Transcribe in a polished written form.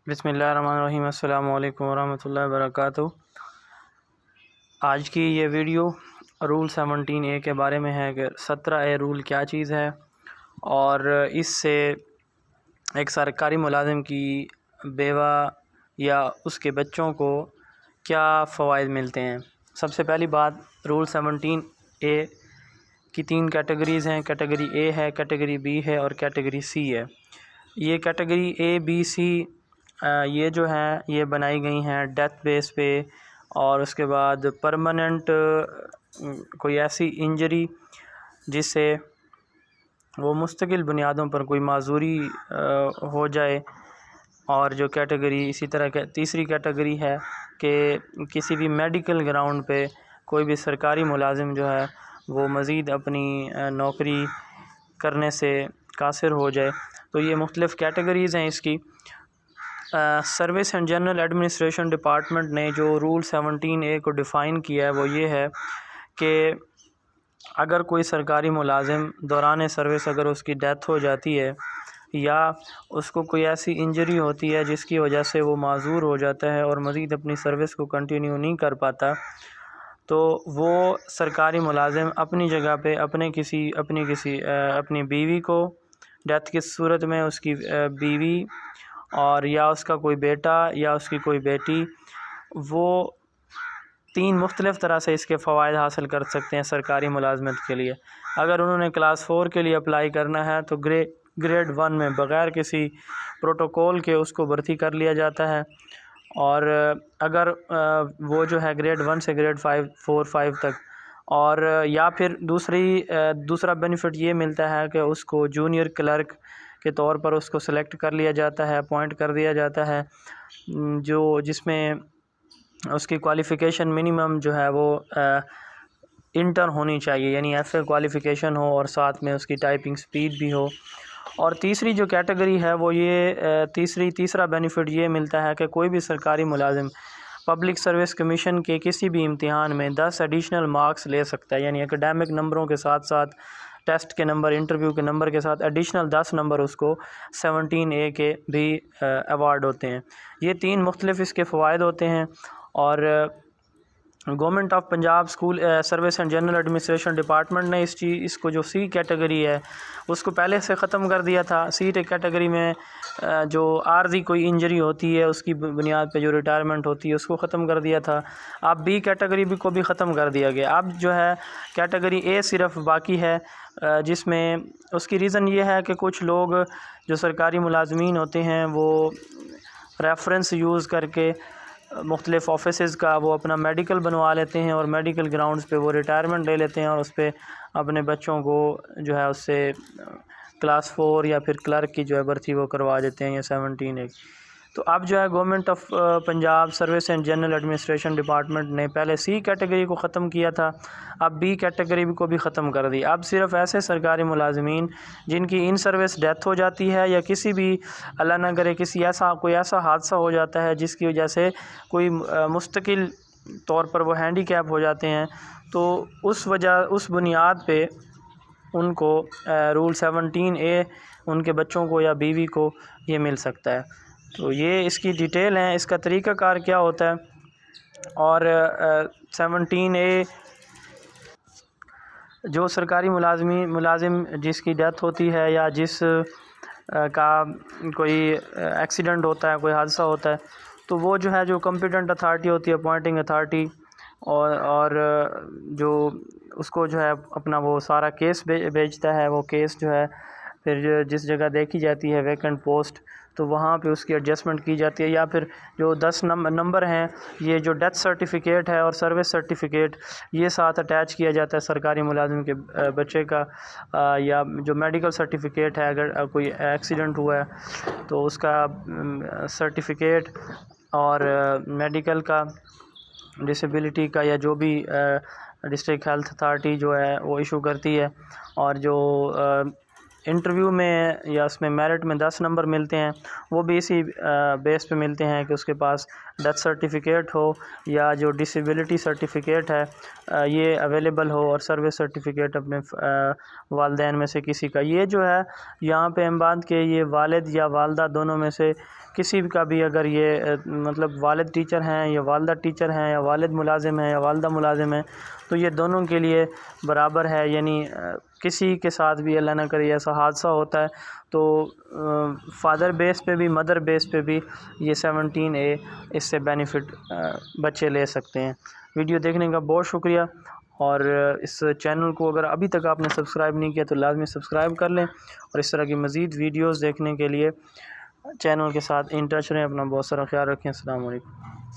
بسم اللہ الرحمن الرحیم۔ السلام علیکم ورحمۃ اللہ وبرکاتہ۔ آج کی یہ ویڈیو رول 17A کے بارے میں ہے کہ 17A رول کیا چیز ہے اور اس سے ایک سرکاری ملازم کی بیوہ یا اس کے بچوں کو کیا فوائد ملتے ہیں۔ سب سے پہلی بات، رول 17A کی 3 کیٹیگریز ہیں۔ کیٹیگری A ہے، کیٹیگری B ہے اور کیٹیگری C ہے۔ یہ کیٹیگری A B C یہ جو ہیں یہ بنائی گئی ہیں ڈیتھ بیس پہ، اور اس کے بعد پرماننٹ کوئی ایسی انجری جس سے وہ مستقل بنیادوں پر کوئی معذوری ہو جائے، اور جو کیٹیگری اسی طرح تیسری کیٹیگری ہے کہ کسی بھی میڈیکل گراؤنڈ پہ کوئی بھی سرکاری ملازم جو ہے وہ مزید اپنی نوکری کرنے سے قاصر ہو جائے۔ تو یہ مختلف کیٹیگریز ہیں اس کی۔ Service and general administration department نے جو رول 17A کو ڈیفائن کیا ہے وہ یہ ہے کہ اگر کوئی سرکاری ملازم دوران سروس اگر اس کی ڈیتھ ہو جاتی ہے یا اس کو کوئی ایسی انجری ہوتی ہے جس کی وجہ سے وہ معذور ہو جاتا ہے اور مزید اپنی سروس کو کنٹینیو نہیں کر پاتا، تو وہ سرکاری ملازم اپنی جگہ پہ اپنی بیوی کو ڈیتھ کی صورت میں اس کی بیوی اور یا اس کا کوئی بیٹا یا اس کی کوئی بیٹی، وہ 3 مختلف طرح سے اس کے فوائد حاصل کر سکتے ہیں سرکاری ملازمت کے لیے۔ اگر انہوں نے کلاس 4 کے لیے اپلائی کرنا ہے تو گریڈ 1 میں بغیر کسی پروٹوکول کے اس کو بھرتی کر لیا جاتا ہے، اور اگر وہ جو ہے گریڈ 1 سے گریڈ 4 5 تک، اور یا پھر دوسرا بینیفٹ یہ ملتا ہے کہ اس کو جونیئر کلرک کے طور پر اس کو سلیکٹ کر لیا جاتا ہے، اپوائنٹ کر دیا جاتا ہے، جس میں اس کی کوالیفیکیشن منیمم جو ہے وہ انٹر ہونی چاہیے، یعنی FA کوالیفیکیشن ہو اور ساتھ میں اس کی ٹائپنگ سپیڈ بھی ہو۔ اور تیسری جو کیٹیگری ہے وہ یہ تیسرا بینیفٹ یہ ملتا ہے کہ کوئی بھی سرکاری ملازم پبلک سروس کمیشن کے کسی بھی امتحان میں 10 ایڈیشنل مارکس لے سکتا ہے، یعنی اکیڈیمک نمبروں کے ساتھ ساتھ ٹیسٹ کے نمبر، انٹرویو کے نمبر کے ساتھ ایڈیشنل 10 نمبر اس کو 17A کے بھی ایوارڈ ہوتے ہیں۔ یہ 3 مختلف اس کے فوائد ہوتے ہیں، اور government of Punjab service and general administration department نے اس کو جو C کیٹیگری ہے اس کو پہلے سے ختم کر دیا تھا۔ C کیٹیگری میں جو عارضی کوئی انجری ہوتی ہے اس کی بنیاد پہ جو ریٹائرمنٹ ہوتی ہے اس کو ختم کر دیا تھا۔ اب B کیٹیگری کو بھی ختم کر دیا گیا۔ اب جو ہے کیٹیگری A صرف باقی ہے، جس میں اس کی ریزن یہ ہے کہ کچھ لوگ جو سرکاری ملازمین ہوتے ہیں وہ ریفرنس یوز کر کے مختلف آفیسز کا وہ اپنا میڈیکل بنوا لیتے ہیں، اور میڈیکل گراؤنڈز پہ وہ ریٹائرمنٹ لے لیتے ہیں، اور اس پہ اپنے بچوں کو جو ہے اس سے کلاس 4 یا پھر کلرک کی جو ہے بھرتی وہ کروا دیتے ہیں، یا 17A۔ تو اب جو ہے government of Punjab service and general administration department نے پہلے C کیٹیگری کو ختم کیا تھا، اب B کیٹیگری کو بھی ختم کر دی۔ اب صرف ایسے سرکاری ملازمین جن کی ان سروس ڈیتھ ہو جاتی ہے، یا کسی بھی اللہ نہ کرے کوئی ایسا حادثہ ہو جاتا ہے جس کی وجہ سے کوئی مستقل طور پر وہ ہینڈی کیپ ہو جاتے ہیں، تو اس بنیاد پہ ان کو رول 17A ان کے بچوں کو یا بیوی کو یہ مل سکتا ہے۔ تو یہ اس کی ڈیٹیل ہیں، اس کا طریقہ کار کیا ہوتا ہے۔ اور 17A جو سرکاری ملازم جس کی ڈیتھ ہوتی ہے یا جس کا کوئی ایکسیڈنٹ ہوتا ہے، کوئی حادثہ ہوتا ہے، تو وہ جو ہے جو کمپیٹنٹ اتھارٹی ہوتی ہے، اپوائنٹنگ اتھارٹی، اور جو اس کو جو ہے اپنا وہ سارا کیس بھیجتا ہے، وہ کیس جو ہے پھر جس جگہ دیکھی جاتی ہے ویکنٹ پوسٹ، تو وہاں پہ اس کی ایڈجسٹمنٹ کی جاتی ہے، یا پھر جو 10 نمبر ہیں، یہ جو ڈیتھ سرٹیفکیٹ ہے اور سروس سرٹیفکیٹ، یہ ساتھ اٹیچ کیا جاتا ہے سرکاری ملازم کے بچے کا، یا جو میڈیکل سرٹیفکیٹ ہے اگر کوئی ایکسیڈنٹ ہوا ہے تو اس کا سرٹیفکیٹ، اور میڈیکل کا، ڈسیبلٹی کا، یا جو بھی ڈسٹرکٹ ہیلتھ اتھارٹی جو ہے وہ ایشو کرتی ہے، اور جو انٹرویو میں یا اس میں میرٹ میں 10 نمبر ملتے ہیں وہ بھی اسی بیس پہ ملتے ہیں کہ اس کے پاس ڈیتھ سرٹیفکیٹ ہو یا جو ڈسیبلٹی سرٹیفکیٹ ہے یہ اویلیبل ہو، اور سروس سرٹیفکیٹ اپنے والدین میں سے کسی کا۔ یہ جو ہے یہاں پہ ہم بات کہ یہ والد یا والدہ دونوں میں سے کسی کا بھی اگر یہ مطلب والد ٹیچر ہیں یا والدہ ٹیچر ہیں یا والد ملازم ہیں یا والدہ ملازم ہیں تو یہ دونوں کے لیے برابر ہے، یعنی کسی کے ساتھ بھی اللہ نہ کرے ایسا حادثہ ہوتا ہے تو فادر بیس پہ بھی مدر بیس پہ بھی یہ 17A اس سے بینیفٹ بچے لے سکتے ہیں۔ ویڈیو دیکھنے کا بہت شکریہ، اور اس چینل کو اگر ابھی تک آپ نے سبسکرائب نہیں کیا تو لازمی سبسکرائب کر لیں، اور اس طرح کی مزید ویڈیوز دیکھنے کے لیے چینل کے ساتھ ان ٹچ رہیں۔ اپنا بہت سارا خیال رکھیں۔ السلام علیکم۔